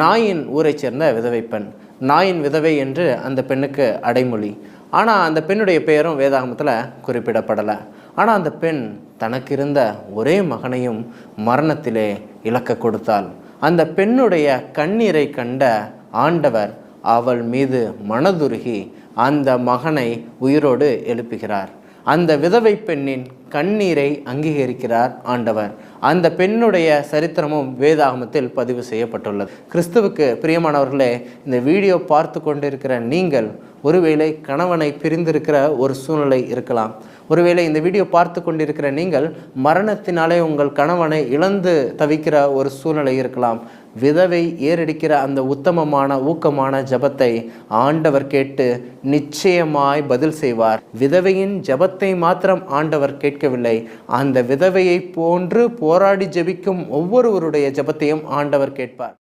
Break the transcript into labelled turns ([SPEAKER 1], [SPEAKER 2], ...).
[SPEAKER 1] நாயின் ஊரைச் சேர்ந்த விதவை பெண். நாயின் விதவை என்று அந்த பெண்ணுக்கு அடைமொழி. ஆனால் அந்த பெண்ணுடைய பெயரும் வேதாகமத்தில் குறிப்பிடப்படலை. ஆனால் அந்த பெண் தனக்கு இருந்த ஒரே மகனையும் மரணத்திலே இழக்க கொடுத்தாள். அந்த பெண்ணுடைய கண்ணீரை கண்ட ஆண்டவர் அவள் மீது மனதுருகி அந்த மகனை உயிரோடு எழுப்புகிறார். அந்த விதவை பெண்ணின் கண்ணீரை அங்கீகரிக்கிறார் ஆண்டவர். அந்த பெண்ணுடைய சரித்திரமும் வேதாகமத்தில் பதிவு செய்யப்பட்டுள்ளது. கிறிஸ்துவுக்கு பிரியமானவர்களே, இந்த வீடியோ பார்த்து கொண்டிருக்கிற நீங்கள் ஒருவேளை கணவனை பிரிந்திருக்கிற ஒரு சூழ்நிலை இருக்கலாம். ஒருவேளை இந்த வீடியோ பார்த்து கொண்டிருக்கிற நீங்கள் மரணத்தினாலே உங்கள் கணவனை இழந்து தவிக்கிற ஒரு சூழ்நிலை இருக்கலாம். விதவை ஏறெடுக்கிற அந்த உத்தமமான ஊக்கமான ஜபத்தை ஆண்டவர் கேட்டு நிச்சயமாய் பதில் செய்வார். விதவையின் ஜபத்தை மாத்திரம் ஆண்டவர் கேட்கவில்லை, அந்த விதவையை போன்று போராடி ஜெபிக்கும் ஒவ்வொருவருடைய ஜபத்தையும் ஆண்டவர் கேட்பார்.